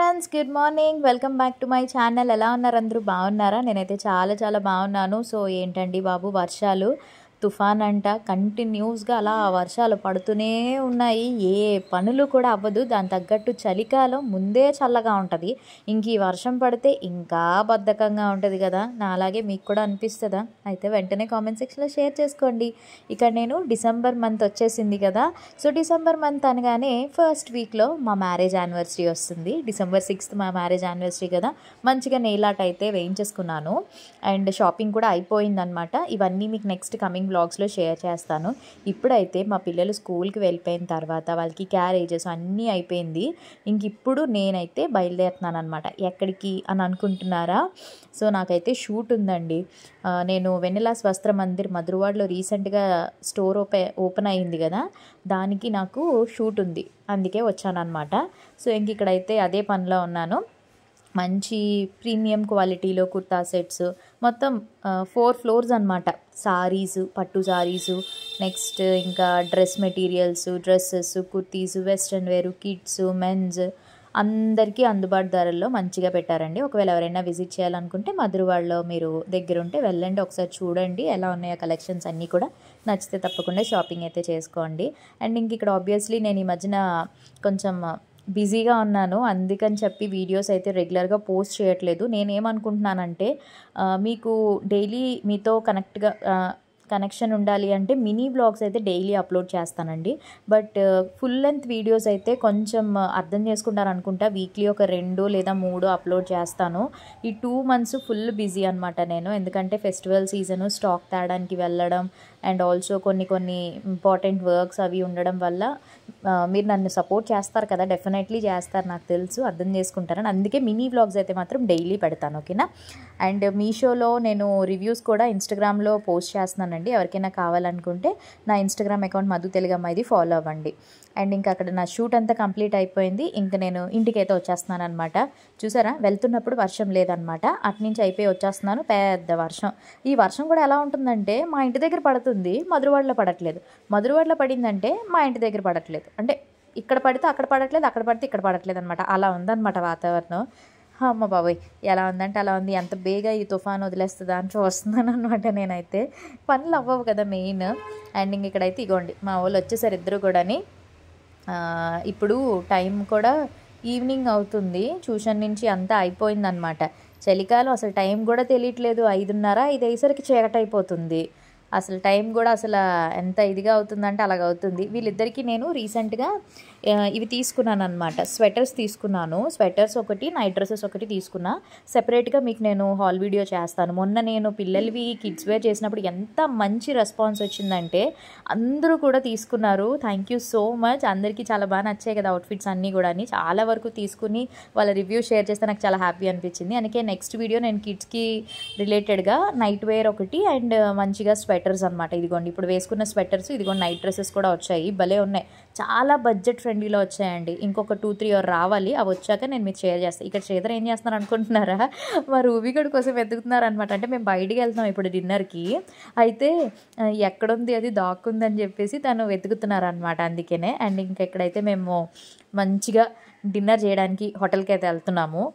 Friends, good morning. Welcome back to my channel. ఎలా ఉన్నారు అందరూ? బాగున్నారా? నేనైతే చాలా బాగున్నాను. సో ఏంటండి బాబు, వర్షాలు తుఫాన్ అంట కంటిన్యూస్గా అలా వర్షాలు పడుతూనే ఉన్నాయి. ఏ పనులు కూడా అవ్వదు. దాని తగ్గట్టు చలికాలం ముందే చల్లగా ఉంటుంది. ఇంక ఈ వర్షం పడితే ఇంకా బద్ధకంగా ఉంటుంది కదా. నా అలాగే మీకు కూడా అనిపిస్తుందా? అయితే వెంటనే కామెంట్ సెక్షన్లో షేర్ చేసుకోండి. ఇక్కడ నేను డిసెంబర్ మంత్ వచ్చేసింది కదా. సో డిసెంబర్ మంత్ అనగానే ఫస్ట్ వీక్లో మా మ్యారేజ్ యానివర్సరీ వస్తుంది. డిసెంబర్ 6th మా మ్యారేజ్ యానివర్సరీ కదా. మంచిగా నెయిల్ ఆర్ట్ అయితే వేయించేసుకున్నాను అండ్ షాపింగ్ కూడా అయిపోయిందనమాట. ఇవన్నీ మీకు నెక్స్ట్ కమింగ్ బ్లాగ్స్లో షేర్ చేస్తాను. ఇప్పుడైతే మా పిల్లలు స్కూల్కి వెళ్ళిపోయిన తర్వాత వాళ్ళకి క్యారేజెస్ అన్నీ అయిపోయింది. ఇంక ఇప్పుడు నేనైతే బయలుదేరుతున్నాను అనమాట. ఎక్కడికి అని అనుకుంటున్నారా? సో నాకైతే షూట్ ఉందండి. నేను వెన్నెలాస్ వస్త్ర మందిర్ మధురవాడలో రీసెంట్గా స్టోర్ ఓపెన్ అయ్యింది కదా, దానికి నాకు షూట్ ఉంది. అందుకే వచ్చానమాట. సో ఇంక ఇక్కడైతే అదే పనిలో ఉన్నాను. మంచి ప్రీమియం క్వాలిటీలో కుర్తా సెట్స్ మొత్తం 4 floors అనమాట. సారీసు, పట్టు సారీసు, నెక్స్ట్ ఇంకా dress materials, dresses, kurtis, western వేరు, కిడ్స్, మెన్స్ అందరికీ అందుబాటు ధరల్లో మంచిగా పెట్టారండి. ఒకవేళ ఎవరైనా విజిట్ చేయాలనుకుంటే మధురవాడలో మీరు దగ్గరుంటే వెళ్ళండి, ఒకసారి చూడండి ఎలా ఉన్నాయో కలెక్షన్స్ అన్నీ కూడా. నచ్చితే తప్పకుండా షాపింగ్ అయితే చేసుకోండి. అండ్ ఇంక ఇక్కడ ఆబ్వియస్లీ నేను ఈ మధ్యన కొంచెం బిజీగా ఉన్నాను, అందుకని చెప్పి వీడియోస్ అయితే రెగ్యులర్గా పోస్ట్ చేయట్లేదు. నేనేమనుకుంటున్నానంటే మీకు డైలీ మీతో కనెక్షన్ ఉండాలి అంటే మినీ బ్లాగ్స్ అయితే డైలీ అప్లోడ్ చేస్తానండి. బట్ ఫుల్ లెంత్ వీడియోస్ అయితే కొంచెం అర్థం చేసుకుంటారు అనుకుంటా. వీక్లీ ఒక 2 లేదా 3 అప్లోడ్ చేస్తాను. ఈ 2 months ఫుల్ బిజీ అనమాట నేను. ఎందుకంటే ఫెస్టివల్ సీజను, స్టాక్ తేడానికి వెళ్ళడం అండ్ ఆల్సో కొన్ని ఇంపార్టెంట్ వర్క్స్ అవి ఉండడం వల్ల మీరు నన్ను సపోర్ట్ చేస్తారు కదా, డెఫినెట్లీ చేస్తారు, నాకు తెలుసు, అర్థం చేసుకుంటారని. అందుకే మినీ వ్లాగ్స్ అయితే మాత్రం డైలీ పెడతాను, ఓకేనా. అండ్ మీషోలో నేను రివ్యూస్ కూడా ఇన్స్టాగ్రామ్లో పోస్ట్ చేస్తున్నానండి. ఎవరికైనా కావాలనుకుంటే నా ఇన్స్టాగ్రామ్ అకౌంట్ మధు తెలుగమ్మ ఫాలో అవ్వండి. అండ్ ఇంకా అక్కడ నా షూట్ అంతా కంప్లీట్ అయిపోయింది. ఇంకా నేను ఇంటికైతే వచ్చేస్తున్నాను అనమాట. చూసారా, వెళ్తున్నప్పుడు వర్షం లేదనమాట, అట్నుంచి అయిపోయి వచ్చేస్తున్నాను. పెద్ద వర్షం. ఈ వర్షం కూడా ఎలా ఉంటుందంటే మా ఇంటి దగ్గర పడుతుంది, మధురవాడలో పడట్లేదు. మధురవాడలో పడిందంటే మా ఇంటి దగ్గర పడట్లేదు. అంటే ఇక్కడ పడితే అక్కడ పడట్లేదు, అక్కడ పడితే ఇక్కడ పడట్లేదు అనమాట. అలా ఉందన్నమాట వాతావరణం. అమ్మ బాబోయ్, ఎలా ఉందంటే అలా ఉంది. ఎంత బేగా ఈ తుఫాన్ వదిలేస్తుందా అని చూస్తున్నాను అనమాట. నేనైతే పనులు అవ్వవు కదా మెయిన్. అండ్ ఇంక ఇక్కడైతే ఇగోండి మా వాళ్ళు వచ్చేసారు ఇద్దరు కూడాని. ఇప్పుడు టైం కూడా ఈవినింగ్ అవుతుంది. ట్యూషన్ నుంచి అంతా అయిపోయిందనమాట. చలికాలం అసలు టైం కూడా తెలియట్లేదు. 5:30, 5 అయ్యేసరికి చీకటి అయిపోతుంది. అసలు టైం కూడా అసలు ఎంత ఇదిగా అవుతుందంటే అలాగ అవుతుంది. వీళ్ళిద్దరికీ నేను రీసెంట్గా ఇవి తీసుకున్నాను అనమాట. స్వెటర్స్ తీసుకున్నాను. స్వెటర్స్ ఒకటి, నైట్ డ్రెస్సెస్ ఒకటి తీసుకున్నా. సెపరేట్గా మీకు నేను హాల్ వీడియో చేస్తాను. మొన్న నేను పిల్లలవి కిడ్స్ వేర్ చేసినప్పుడు ఎంత మంచి రెస్పాన్స్ వచ్చిందంటే అందరూ కూడా తీసుకున్నారు. Thank you so much. అందరికీ చాలా బాగా నచ్చాయి కదా అవుట్ఫిట్స్ అన్నీ కూడా. చాలా వరకు తీసుకుని వాళ్ళ రివ్యూ షేర్ చేస్తే నాకు చాలా హ్యాపీ అనిపించింది. అందుకే నెక్స్ట్ వీడియో నేను కిడ్స్కి రిలేటెడ్గా నైట్ వేర్ ఒకటి అండ్ మంచిగా స్వెటర్స్ అనమాట. ఇదిగోండి ఇప్పుడు వేసుకున్న స్వెటర్స్, ఇదిగోండి నైట్ డ్రెస్సెస్ కూడా వచ్చాయి. భలే ఉన్నాయి, చాలా బడ్జెట్ ఫ్రెండ్లీలో వచ్చాయండి. ఇంకొక 2-3 రావాలి. అవి వచ్చాక నేను మీకు షేర్ చేస్తాను. ఇక్కడ శ్రీధర్ ఏం చేస్తున్నారు అనుకుంటున్నారా? మా రూబీగడ్ కోసం వెతుకుతున్నారు అనమాట. అంటే మేము బయటికి వెళ్తాం ఇప్పుడు డిన్నర్కి. అయితే ఎక్కడుంది అది దాక్కుందని చెప్పేసి తను వెతుకుతున్నారు అనమాట, అందుకనే. అండ్ ఇంకా ఇక్కడైతే మేము మంచిగా డిన్నర్ చేయడానికి హోటల్కి అయితే వెళ్తున్నాము.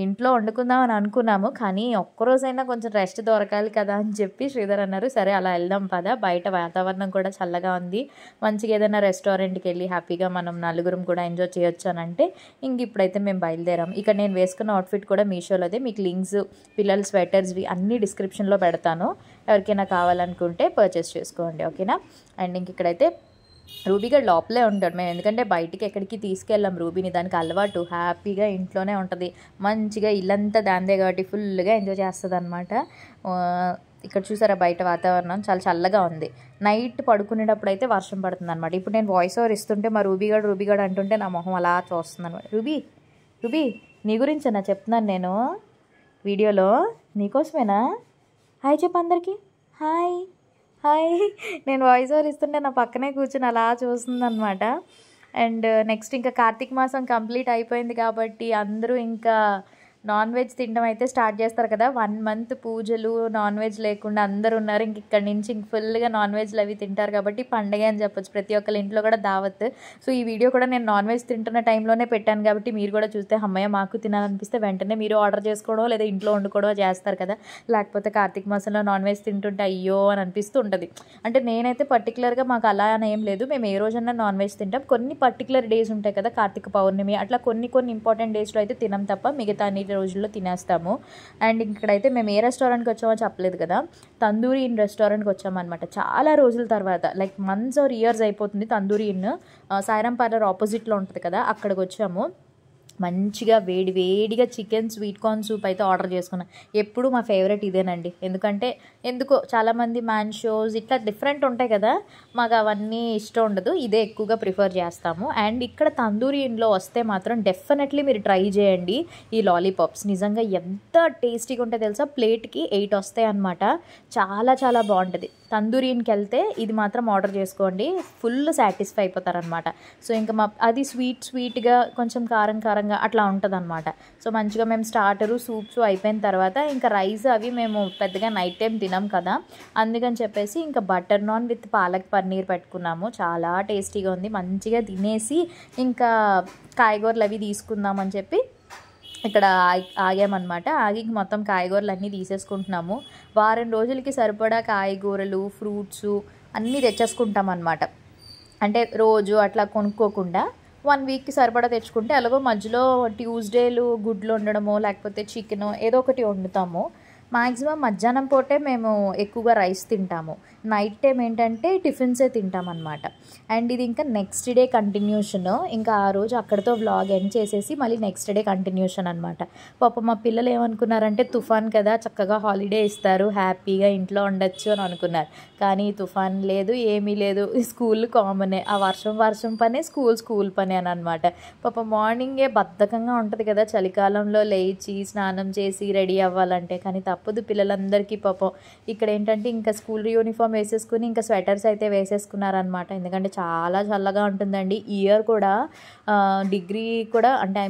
ఇంట్లో వండుకుందాం అని అనుకున్నాము, కానీ ఒక్కరోజైనా కొంచెం రెస్ట్ దొరకాలి కదా అని చెప్పి శ్రీధర్ అన్నారు. సరే అలా వెళ్దాం పదా, బయట వాతావరణం కూడా చల్లగా ఉంది, మంచిగా ఏదైనా రెస్టారెంట్కి వెళ్ళి హ్యాపీగా మనం నలుగురం కూడా ఎంజాయ్ చేయొచ్చు అని అంటే ఇంక ఇప్పుడైతే మేము బయలుదేరాం. ఇక్కడ నేను వేసుకున్న అవుట్ఫిట్ కూడా మీషోలోదే. మీకు లింక్స్, పిల్లల స్వెటర్స్వి అన్నీ డిస్క్రిప్షన్లో పెడతాను. ఎవరికైనా కావాలనుకుంటే పర్చేస్ చేసుకోండి, ఓకేనా. అండ్ ఇంక ఇక్కడైతే రూబీగడ్ లోపలే ఉంటాడు. మేము ఎందుకంటే బయటికి ఎక్కడికి తీసుకెళ్ళాం రూబీని, దానికి అలవాటు, హ్యాపీగా ఇంట్లోనే ఉంటుంది. మంచిగా ఇల్లంతా దాందే కాబట్టి ఫుల్గా ఎంజాయ్ చేస్తుంది అనమాట. ఇక్కడ చూసారా బయట వాతావరణం చాలా చల్లగా ఉంది. నైట్ పడుకునేటప్పుడు అయితే వర్షం పడుతుంది అనమాట. ఇప్పుడు నేను వాయిస్ ఓవర్ ఇస్తుంటే మా రూబీగడ్ అంటుంటే నా మొహం అలా చూస్తుంది అనమాట. రూబీ నీ గురించేనా చెప్తున్నాను నేను వీడియోలో, నీకోసమేనా? హాయ్ చెప్పు అందరికీ. హాయ్. నేను వాయిస్ ఓవర్ ఇస్తుంటే నా పక్కనే కూర్చుని అలా చూస్తుందన్నమాట. అండ్ నెక్స్ట్ ఇంకా కార్తీక మాసం కంప్లీట్ అయిపోయింది కాబట్టి అందరూ ఇంకా నాన్ వెజ్ తినడం అయితే స్టార్ట్ చేస్తారు కదా. 1 మంత్ పూజలు నాన్ వెజ్ లేకుండా అందరూ ఉన్నారు. ఇంక ఇక్కడ నుంచి ఇంక ఫుల్గా నాన్ వెజ్లు అవి తింటారు కాబట్టి పండగ అని చెప్పొచ్చు. ప్రతి ఒక్కరి ఇంట్లో కూడా దావత్. సో ఈ వీడియో కూడా నేను నాన్ వెజ్ తింటున్న టైంలోనే పెట్టాను కాబట్టి మీరు కూడా చూస్తే అమ్మయ్య మాకు తినాలనిపిస్తే వెంటనే మీరు ఆర్డర్ చేసుకోవడం లేదా ఇంట్లో వండుకోవడం చేస్తారు కదా. లేకపోతే కార్తీక మాసంలో నాన్ వెజ్ తింటుంటే అయ్యో అని అనిపిస్తూ ఉంటుంది. అంటే నేనైతే పర్టికులర్గా మాకు అలా అని ఏం లేదు, మేము ఏ రోజన్నా నాన్ వెజ్ తింటాం. కొన్ని పర్టికులర్ డేస్ ఉంటాయి కదా, కార్తీక పౌర్ణమి అట్లా కొన్ని ఇంపార్టెంట్ డేస్లో అయితే తినం తప్ప మిగతా అన్ని రోజుల్లో తినేస్తాము. అండ్ ఇక్కడైతే మేము ఏ రెస్టారెంట్కి వచ్చామో చెప్పలేదు కదా, తందూరి ఇన్ రెస్టారెంట్కి వచ్చామన్నమాట. చాలా రోజుల తర్వాత, లైక్ మంత్స్ ఆర్ ఇయర్స్ అయిపోతుంది. తందూరి ఇన్ సాయిరాం పార్లర్ ఆపోజిట్లో ఉంటుంది కదా, అక్కడికి వచ్చాము. మంచిగా వేడిగా చికెన్ స్వీట్ కార్న్ సూప్ అయితే ఆర్డర్ చేసుకున్నాను. ఎప్పుడు మా ఫేవరెట్ ఇదేనండి. ఎందుకో చాలామంది మ్యాన్ షోస్ ఇట్లా డిఫరెంట్ ఉంటాయి కదా, మాకు అవన్నీ ఇష్టం ఉండదు, ఇదే ఎక్కువగా ప్రిఫర్ చేస్తాము. అండ్ ఇక్కడ తందూరి ఇన్లో వస్తే మాత్రం డెఫినెట్లీ మీరు ట్రై చేయండి ఈ లాలీపాప్స్. నిజంగా ఎంత టేస్టీగా ఉంటాయి తెలుసా, ప్లేట్కి 8 వస్తాయి అన్నమాట. చాలా బాగుంటుంది. తందూరి ఇన్కి వెళ్తే ఇది మాత్రం ఆర్డర్ చేసుకోండి, ఫుల్ సాటిస్ఫై అయిపోతారనమాట. సో ఇంకా అది స్వీట్గా కొంచెం కారంగా అట్లా ఉంటుంది అనమాట. సో మంచిగా మేము స్టార్టరు సూప్స్ అయిపోయిన తర్వాత ఇంకా రైస్ అవి మేము పెద్దగా నైట్ టైం తినాం కదా, అందుకని చెప్పేసి ఇంకా butter non with palak paneer పెట్టుకున్నాము. చాలా టేస్టీగా ఉంది. మంచిగా తినేసి ఇంకా కాయగూరలు అవి తీసుకుందామని చెప్పి ఇక్కడ ఆగామన్నమాట. ఆగి మొత్తం కాయగూరలు అన్నీ తీసేసుకుంటున్నాము. వారం రోజులకి సరిపడా కాయగూరలు ఫ్రూట్స్ అన్నీ తెచ్చేసుకుంటాం అన్నమాట. అంటే రోజు అట్లా కొనుక్కోకుండా 1 వీక్కి సరిపడా తెచ్చుకుంటే అలాగో మధ్యలో ట్యూస్డేలు గుడ్లు వండడమో లేకపోతే చికెను ఏదో ఒకటి వండుతాము. మ్యాక్సిమం మధ్యాహ్నం పూటే మేము ఎక్కువగా రైస్ తింటాము. నైట్ టైం ఏంటంటే టిఫిన్సే తింటామన్నమాట. అండ్ ఇది ఇంకా నెక్స్ట్ డే కంటిన్యూషన్. ఇంకా ఆ రోజు అక్కడితో వ్లాగ్ ఎండ్ చేసేసి మళ్ళీ నెక్స్ట్ డే కంటిన్యూషన్ అనమాట. పాపం మా పిల్లలు ఏమనుకున్నారంటే తుఫాన్ కదా చక్కగా హాలిడే ఇస్తారు, హ్యాపీగా ఇంట్లో ఉండొచ్చు అని అనుకున్నారు. కానీ తుఫాన్ లేదు, ఏమీ లేదు. స్కూల్ కామనే, ఆ వర్షం పనే, స్కూల్ పనే అని అనమాట. పాపం మార్నింగే బద్ధకంగా ఉంటుంది కదా చలికాలంలో లేచి స్నానం చేసి రెడీ అవ్వాలంటే. కానీ తప్పదు పిల్లలందరికీ పాపం. ఇక్కడ ఏంటంటే ఇంకా స్కూల్ యూనిఫామ్ వేసేసుకుని ఇంకా స్వెటర్స్ అయితే వేసేసుకున్నారనమాట. ఎందుకంటే చాలా చల్లగా ఉంటుందండి. ఇయర్ కూడా డిగ్రీ కూడా అంటే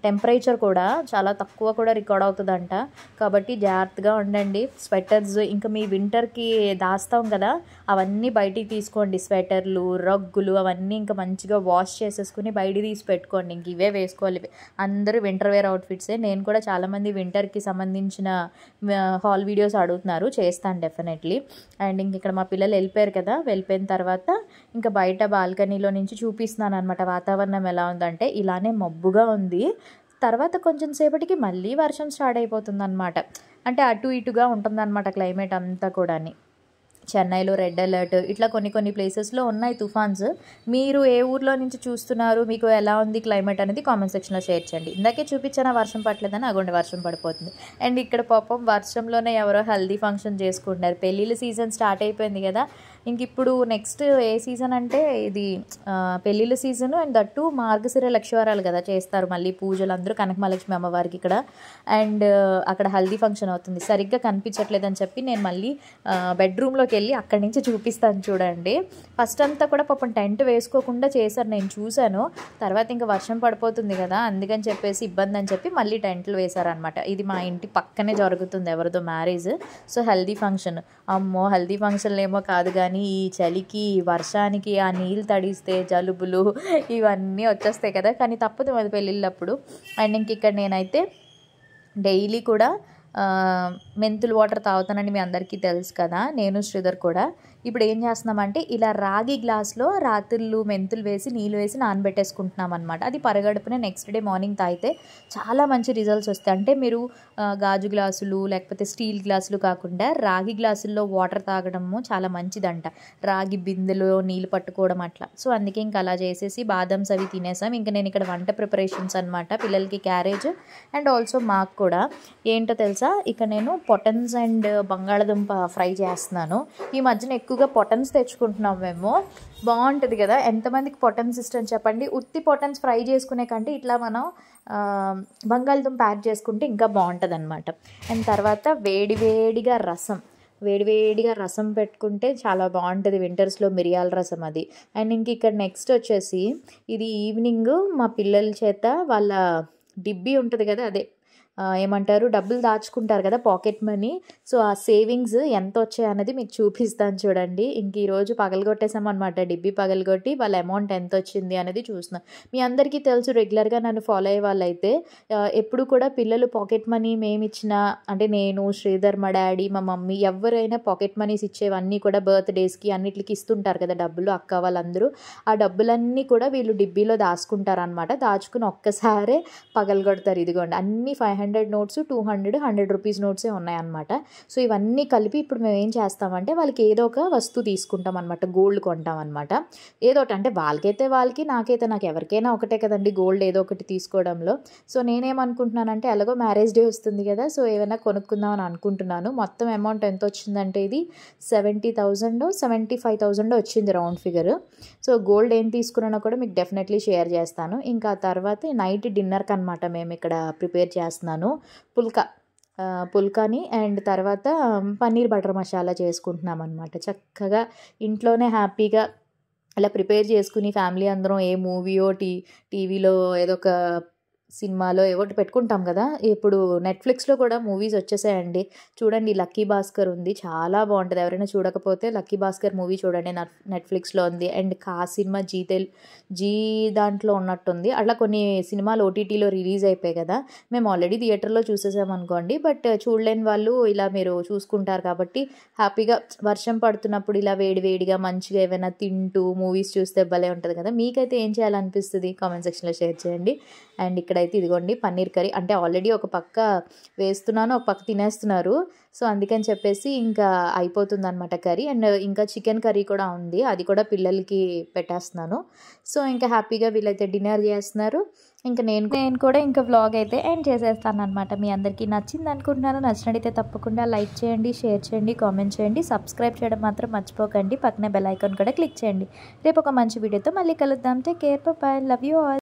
టెంపరేచర్ కూడా చాలా తక్కువ కూడా రికార్డ్ అవుతుందంట. కాబట్టి జాగ్రత్తగా ఉండండి. స్వెటర్స్ ఇంకా మీ వింటర్కి దాస్తాం కదా అవన్నీ బయటికి తీసుకోండి. స్వెటర్లు రగ్గులు అవన్నీ ఇంకా మంచిగా వాష్ చేసేసుకుని బయటికి తీసి పెట్టుకోండి. ఇంక ఇవే వేసుకోవాలి. అందరూ వింటర్ వేర్ అవుట్ఫిట్సే. నేను కూడా చాలామంది వింటర్కి సంబంధించిన హాల్ వీడియోస్ అడుగుతున్నారు, చేస్తాను డెఫినెట్లీ. అండ్ ఇంక ఇక్కడ మా పిల్లలు వెళ్ళిపోయారు కదా, వెళ్ళిపోయిన తర్వాత ఇంకా బయట బాల్కనీలో నుంచి చూపిస్తున్నాను అనమాట. వాతావరణం ఎలా ఉందంటే ఇలానే మబ్బుగా ఉంది. తర్వాత కొంచెం సేపటికి మళ్ళీ వర్షం స్టార్ట్ అయిపోతుంది అనమాట. అంటే అటు ఇటుగా ఉంటుందన్నమాట క్లైమేట్ అంతా కూడా. చెన్నైలో రెడ్ అలర్ట్ ఇట్లా కొన్ని ప్లేసెస్లో ఉన్నాయి తుఫాన్స్. మీరు ఏ ఊర్లో నుంచి చూస్తున్నారు, మీకు ఎలా ఉంది క్లైమేట్ అనేది కామెంట్ సెక్షన్లో షేర్ చేయండి. ఇందాకే చూపించాను వర్షం పట్టలేదని, అగోండి వర్షం పడిపోతుంది. అండ్ ఇక్కడ పాపం వర్షంలోనే ఎవరో హల్దీ ఫంక్షన్ చేసుకుంటున్నారు. పెళ్ళిళ్ళ సీజన్ స్టార్ట్ అయిపోయింది కదా. ఇంక ఇప్పుడు నెక్స్ట్ ఏ సీజన్ అంటే ఇది పెళ్ళిళ్ళ సీజను. అండ్ దట్టు మార్గశిర లక్షవారాలు కదా చేస్తారు మళ్ళీ పూజలు అందరూ కనకమహాలక్ష్మి అమ్మవారికి ఇక్కడ. అండ్ అక్కడ హల్దీ ఫంక్షన్ అవుతుంది. సరిగ్గా కనిపించట్లేదని చెప్పి నేను మళ్ళీ బెడ్రూమ్లోకి వెళ్ళి అక్కడి నుంచి చూపిస్తాను చూడండి. ఫస్ట్ అంతా కూడా పాపం టెంట్ వేసుకోకుండా చేశారు, నేను చూశాను. తర్వాత ఇంకా వర్షం పడిపోతుంది కదా అందుకని చెప్పేసి ఇబ్బంది అని చెప్పి మళ్ళీ టెంట్లు వేశారనమాట. ఇది మా ఇంటి పక్కనే జరుగుతుంది ఎవరిదో మ్యారేజ్. సో హల్దీ ఫంక్షన్, అమ్మో హల్దీ ఫంక్షన్లు ఏమో కాదు కానీ ఈ చలికి వర్షానికి ఆ నీళ్ళు తడిస్తే జలుబులు ఇవన్నీ వచ్చేస్తాయి కదా. కానీ తప్పదు అది పెళ్ళిళ్ళప్పుడు. అండ్ ఇంక ఇక్కడ నేనైతే డైలీ కూడా మెంతులు వాటర్ తాగుతానని మీ అందరికీ తెలుసు కదా. నేను శ్రీధర్ కూడా ఇప్పుడు ఏం చేస్తున్నామంటే ఇలా రాగి గ్లాస్లో రాత్రులు మెంతులు వేసి నీళ్ళు వేసి నానబెట్టేసుకుంటున్నాం అనమాట. అది పరగడుపునే నెక్స్ట్ డే మార్నింగ్ తాగితే చాలా మంచి రిజల్ట్స్ వస్తాయి. అంటే మీరు గాజు గ్లాసులు లేకపోతే స్టీల్ గ్లాసులు కాకుండా రాగి గ్లాసుల్లో వాటర్ తాగడము చాలా మంచిదంట. రాగి బిందెలో నీళ్ళు పట్టుకోవడం అట్లా. సో అందుకే ఇంకా అలా చేసేసి బాదమ్స్ అవి తినేసాం. ఇంకా నేను ఇక్కడ వంట ప్రిపరేషన్స్ అనమాట, పిల్లలకి క్యారేజ్ అండ్ ఆల్సో మాకు కూడా. ఏంటో తెలుసా, ఇక నేను పొటన్స్ అండ్ బంగాళదుంప ఫ్రై చేస్తున్నాను. ఈ మధ్యన ఎక్కువగా పొటన్స్ తెచ్చుకుంటున్నాం మేము. బాగుంటుంది కదా. ఎంతమందికి పొటన్స్ ఇష్టం చెప్పండి. ఉత్తి పొటన్స్ ఫ్రై చేసుకునే కంటే ఇట్లా మనం బంగాళదుంప యాడ్ చేసుకుంటే ఇంకా బాగుంటుంది అనమాట. అండ్ తర్వాత వేడివేడిగా రసం పెట్టుకుంటే చాలా బాగుంటుంది వింటర్స్లో, మిరియాల రసం అది. అండ్ ఇంక ఇక్కడ నెక్స్ట్ వచ్చేసి ఇది ఈవినింగ్ మా పిల్లల చేత వాళ్ళ డిబ్బీ ఉంటుంది కదా, అదే ఏమంటారు డబ్బులు దాచుకుంటారు కదా పాకెట్ మనీ. సో ఆ సేవింగ్స్ ఎంత వచ్చాయన్నది మీకు చూపిస్తాను చూడండి. ఇంక ఈరోజు పగలగొట్టేసామన్నమాట. డిబ్బీ పగలగొట్టి వాళ్ళ అమౌంట్ ఎంత వచ్చింది అనేది చూస్తున్నాం. మీ అందరికీ తెలుసు రెగ్యులర్గా నన్ను ఫాలో అయ్యే వాళ్ళైతే ఎప్పుడు కూడా పిల్లలు పాకెట్ మనీ మేమిచ్చినా అంటే నేను, శ్రీధర్, మా డాడీ, మా మమ్మీ ఎవరైనా పాకెట్ మనీస్ ఇచ్చేవన్నీ కూడా బర్త్డేస్కి అన్నిటికి ఇస్తుంటారు కదా డబ్బులు, అక్క వాళ్ళందరూ. ఆ డబ్బులన్నీ కూడా వీళ్ళు డిబ్బీలో దాచుకుంటారు అనమాట. దాచుకుని ఒక్కసారే పగలగొడతారు. ఇదిగోండి అన్ని 500 నోట్స్, 200, 100 రూపీస్ నోట్సే ఉన్నాయన్నమాట. సో ఇవన్నీ కలిపి ఇప్పుడు మేము ఏం చేస్తామంటే వాళ్ళకి ఏదో ఒక వస్తువు తీసుకుంటాం అనమాట. గోల్డ్ కొంటాం అనమాట. ఏదో ఒకటి అంటే వాళ్ళకైతే వాళ్ళకి, నాకైతే నాకు, ఎవరికైనా ఒకటే కదండి గోల్డ్ ఏదో ఒకటి తీసుకోవడంలో. సో నేనేమనుకుంటున్నానంటే ఎలాగో మ్యారేజ్ డే వస్తుంది కదా, సో ఏమైనా కొనుక్కుందాం అని అనుకుంటున్నాను. మొత్తం అమౌంట్ ఎంత వచ్చిందంటే ఇది 70,000 75,000 వచ్చింది రౌండ్ ఫిగర్. సో గోల్డ్ ఏం తీసుకున్నానో కూడా మీకు డెఫినెట్లీ షేర్ చేస్తాను. ఇంకా తర్వాత నైట్ డిన్నర్కి అనమాట మేము ఇక్కడ ప్రిపేర్ చేస్తున్నాను. పుల్కాని అండ్ తర్వాత పన్నీర్ బటర్ మసాలా చేసుకుంటున్నాం అనమాట. చక్కగా ఇంట్లోనే హ్యాపీగా అలా ప్రిపేర్ చేసుకుని ఫ్యామిలీ అందరం ఏ మూవీయో టీవీలో ఏదో ఒక సినిమాలో ఏవోటి పెట్టుకుంటాం కదా. ఇప్పుడు నెట్ఫ్లిక్స్లో కూడా మూవీస్ వచ్చేసాయండి. చూడండి లక్కీ భాస్కర్ ఉంది, చాలా బాగుంటుంది. ఎవరైనా చూడకపోతే లక్కీ భాస్కర్ మూవీ చూడండి, నెట్ఫ్లిక్స్లో ఉంది. అండ్ కా సినిమా జీ దాంట్లో ఉన్నట్టుంది. అట్లా కొన్ని సినిమాలు ఓటీటీలో రిలీజ్ అయిపోయాయి కదా. మేము ఆల్రెడీ థియేటర్లో చూసేసామనుకోండి, బట్ చూడలేని వాళ్ళు ఇలా మీరు చూసుకుంటారు కాబట్టి హ్యాపీగా వర్షం పడుతున్నప్పుడు ఇలా వేడివేడిగా మంచిగా ఏమైనా తింటూ మూవీస్ చూస్తే భలే ఉంటుంది కదా. మీకైతే ఏం చేయాలనిపిస్తుంది కామెంట్ సెక్షన్లో షేర్ చేయండి. అండ్ ఇక్కడైతే ఇదిగోండి పన్నీర్ కర్రీ, అంటే ఆల్రెడీ ఒక పక్క వేస్తున్నాను, ఒక పక్క తినేస్తున్నారు. సో అందుకని చెప్పేసి ఇంకా అయిపోతుంది అనమాట కర్రీ. అండ్ ఇంకా చికెన్ కర్రీ కూడా ఉంది, అది కూడా పిల్లలకి పెట్టేస్తున్నాను. సో ఇంకా హ్యాపీగా వీళ్ళైతే డిన్నర్ చేస్తున్నారు. ఇంకా నేను కూడా ఇంకా వ్లాగ్ అయితే ఎండ్ చేసేస్తాను అనమాట. మీ అందరికీ నచ్చింది అనుకుంటున్నాను. నచ్చినట్టయితే తప్పకుండా లైక్ చేయండి, షేర్ చేయండి, కామెంట్ చేయండి, సబ్స్క్రైబ్ చేయడం మాత్రం మర్చిపోకండి. పక్కనే బెల్ ఐకాన్ కూడా క్లిక్ చేయండి. రేపు ఒక మంచి వీడియోతో మళ్ళీ కలుద్దాం. Take care, by, love you all.